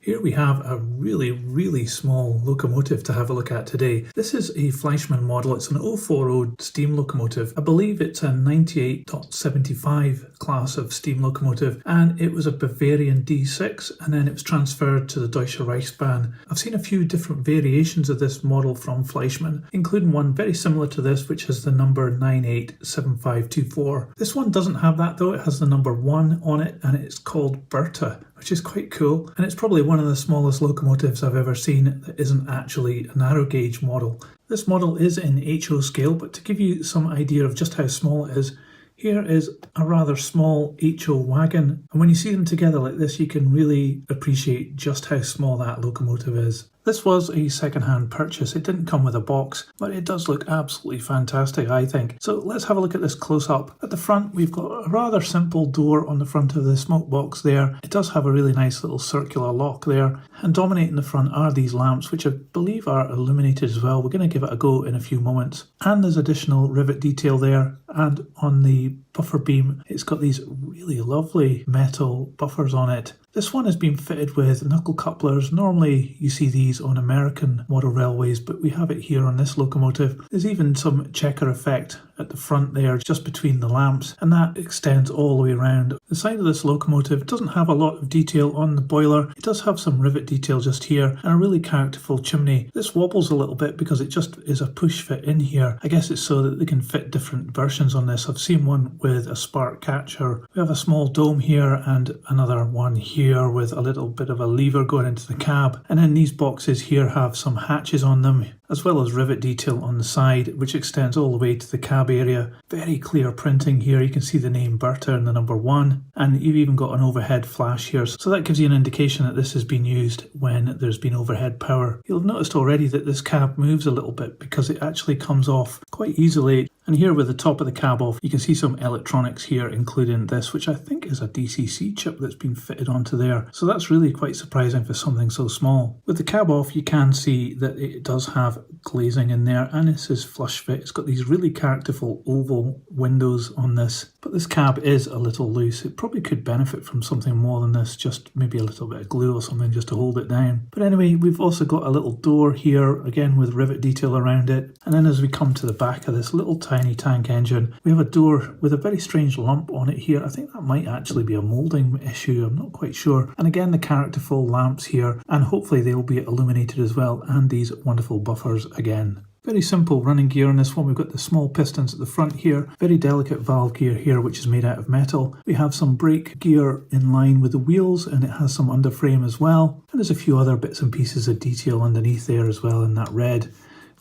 Here we have a really small locomotive to have a look at today. This is a Fleischmann model. It's an 040 steam locomotive. I believe it's a 98.75 class of steam locomotive, and it was a Bavarian D6, and then it was transferred to the Deutsche Reichsbahn. I've seen a few different variations of this model from Fleischmann, including one very similar to this, which has the number 987524. This one doesn't have that though. It has the number 1 on it, and it's called Berta, which is quite cool, and it's probably one of the smallest locomotives I've ever seen that isn't actually a narrow gauge model. This model is in HO scale, but to give you some idea of just how small it is, here is a rather small HO wagon, and when you see them together like this, you can really appreciate just how small that locomotive is. This was a second-hand purchase. It didn't come with a box, but it does look absolutely fantastic, I think. So let's have a look at this close up. At the front, we've got a rather simple door on the front of the smoke box there. It does have a really nice little circular lock there. And dominating the front are these lamps, which I believe are illuminated as well. We're going to give it a go in a few moments. And there's additional rivet detail there. And on the buffer beam, it's got these really lovely metal buffers on it. This one has been fitted with knuckle couplers. Normally you see these on American model railways, but we have it here on this locomotive. There's even some checker effect at the front there, just between the lamps, and that extends all the way around. The side of this locomotive doesn't have a lot of detail on the boiler. It does have some rivet detail just here, and a really characterful chimney. This wobbles a little bit because it just is a push fit in here. I guess it's so that they can fit different versions on this. I've seen one with a spark catcher. We have a small dome here and another one here with a little bit of a lever going into the cab. And then these boxes here have some hatches on them, as well as rivet detail on the side, which extends all the way to the cab area. Very clear printing here. You can see the name Berta and the number 1, and you've even got an overhead flash here. So that gives you an indication that this has been used when there's been overhead power. You'll have noticed already that this cab moves a little bit because it actually comes off quite easily. And here with the top of the cab off, you can see some electronics here, including this, which I think is a DCC chip that's been fitted onto there. So that's really quite surprising for something so small. With the cab off, you can see that it does have glazing in there, and this is flush fit. It's got these really characterful oval windows on this, but this cab is a little loose. It probably could benefit from something more than this, just maybe a little bit of glue or something just to hold it down. But anyway, we've also got a little door here, again with rivet detail around it. And then as we come to the back of this little tiny tank engine, we have a door with a very strange lump on it here. I think that might actually be a moulding issue, I'm not quite sure. And again, the characterful lamps here, and hopefully they'll be illuminated as well, and these wonderful buffers again. Very simple running gear on this one. We've got the small pistons at the front here, very delicate valve gear here which is made out of metal. We have some brake gear in line with the wheels, and it has some underframe as well. And there's a few other bits and pieces of detail underneath there as well in that red.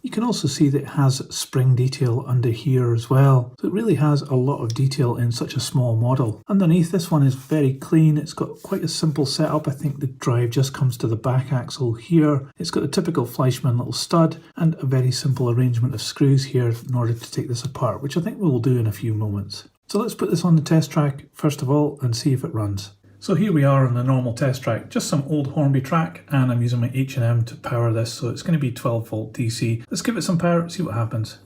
You can also see that it has spring detail under here as well. So it really has a lot of detail in such a small model. Underneath, this one is very clean. It's got quite a simple setup. I think the drive just comes to the back axle here. It's got the typical Fleischmann little stud and a very simple arrangement of screws here in order to take this apart, which I think we will do in a few moments. So let's put this on the test track first of all and see if it runs. So here we are on the normal test track, just some old Hornby track, and I'm using my H&M to power this, so it's going to be 12 volt DC. Let's give it some power, see what happens.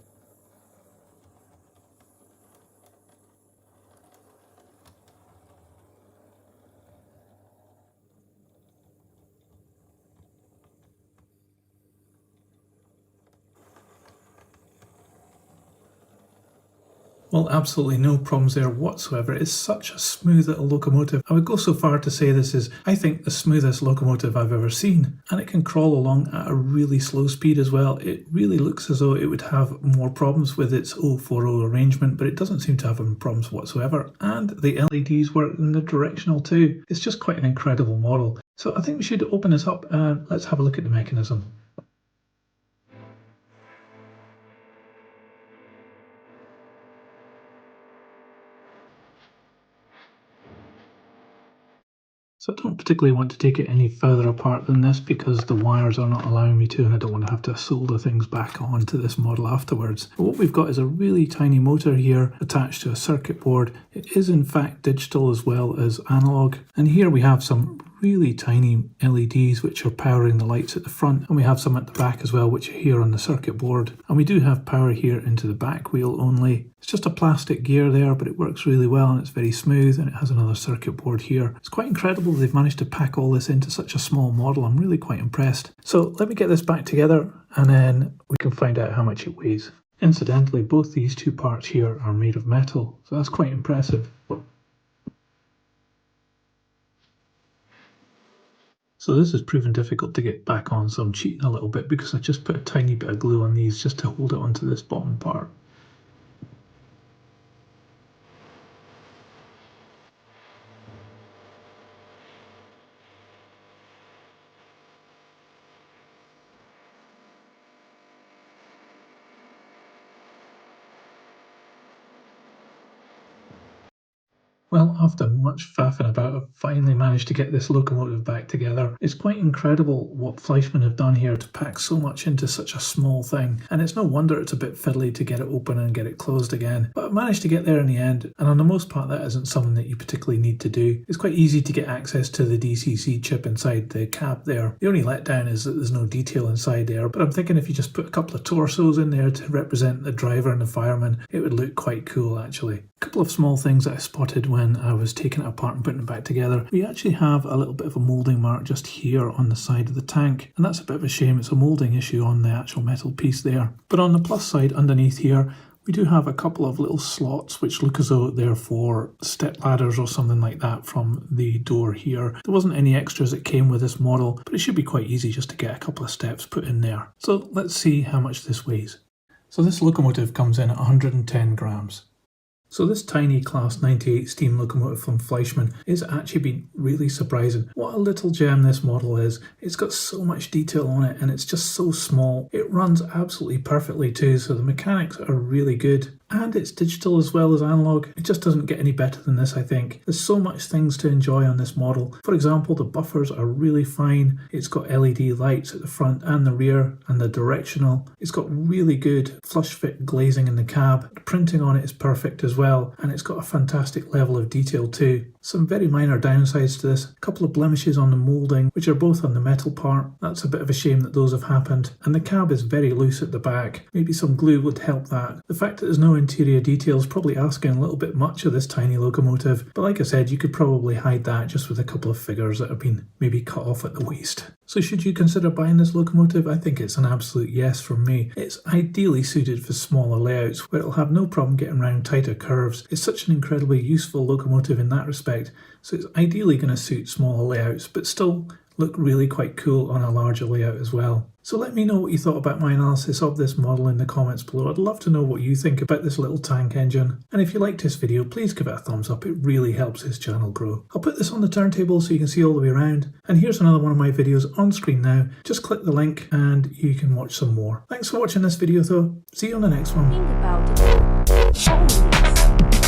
Well, absolutely no problems there whatsoever. It's such a smooth little locomotive. I would go so far to say this is, I think, the smoothest locomotive I've ever seen. And it can crawl along at a really slow speed as well. It really looks as though it would have more problems with its 040 arrangement, but it doesn't seem to have any problems whatsoever. And the LEDs work in the directional too. It's just quite an incredible model. So I think we should open this up and let's have a look at the mechanism. So I don't particularly want to take it any further apart than this because the wires are not allowing me to, and I don't want to have to solder things back onto this model afterwards. But what we've got is a really tiny motor here attached to a circuit board. It is in fact digital as well as analog. And here we have some really tiny LEDs which are powering the lights at the front, and we have some at the back as well, which are here on the circuit board. And we do have power here into the back wheel only. It's just a plastic gear there, but it works really well and it's very smooth, and it has another circuit board here. It's quite incredible they've managed to pack all this into such a small model. I'm really quite impressed. So let me get this back together and then we can find out how much it weighs. Incidentally, both these two parts here are made of metal, so that's quite impressive. So this has proven difficult to get back on, so I'm cheating a little bit because I just put a tiny bit of glue on these just to hold it onto this bottom part. Well, after much faffing about, I've finally managed to get this locomotive back together. It's quite incredible what Fleischmann have done here to pack so much into such a small thing, and it's no wonder it's a bit fiddly to get it open and get it closed again. But I've managed to get there in the end, and on the most part that isn't something that you particularly need to do. It's quite easy to get access to the DCC chip inside the cab there. The only letdown is that there's no detail inside there, but I'm thinking if you just put a couple of torsos in there to represent the driver and the fireman, it would look quite cool actually. A couple of small things that I spotted when I was taking it apart and putting it back together. We actually have a little bit of a moulding mark just here on the side of the tank, and that's a bit of a shame. It's a moulding issue on the actual metal piece there. But on the plus side underneath here, we do have a couple of little slots which look as though they're for step ladders or something like that from the door here. There wasn't any extras that came with this model, but it should be quite easy just to get a couple of steps put in there. So let's see how much this weighs. So this locomotive comes in at 110 grams. So this tiny Class 98 steam locomotive from Fleischmann is actually been really surprising. What a little gem this model is. It's got so much detail on it and it's just so small. It runs absolutely perfectly too, so the mechanics are really good. And it's digital as well as analog. It just doesn't get any better than this, I think. There's so much things to enjoy on this model. For example, the buffers are really fine. It's got LED lights at the front and the rear and the directional. It's got really good flush fit glazing in the cab. The printing on it is perfect as well, and it's got a fantastic level of detail too. Some very minor downsides to this. A couple of blemishes on the moulding, which are both on the metal part. That's a bit of a shame that those have happened. And the cab is very loose at the back. Maybe some glue would help that. The fact that there's no interior detail is probably asking a little bit much of this tiny locomotive, but like I said, you could probably hide that just with a couple of figures that have been maybe cut off at the waist. So should you consider buying this locomotive? I think it's an absolute yes from me. It's ideally suited for smaller layouts where it'll have no problem getting around tighter curves. It's such an incredibly useful locomotive in that respect, so it's ideally going to suit smaller layouts but still look really quite cool on a larger layout as well. So let me know what you thought about my analysis of this model in the comments below. I'd love to know what you think about this little tank engine. And if you liked this video, please give it a thumbs up. It really helps this channel grow. I'll put this on the turntable so you can see all the way around. And here's another one of my videos on screen now. Just click the link and you can watch some more. Thanks for watching this video though. See you on the next one. Think about it.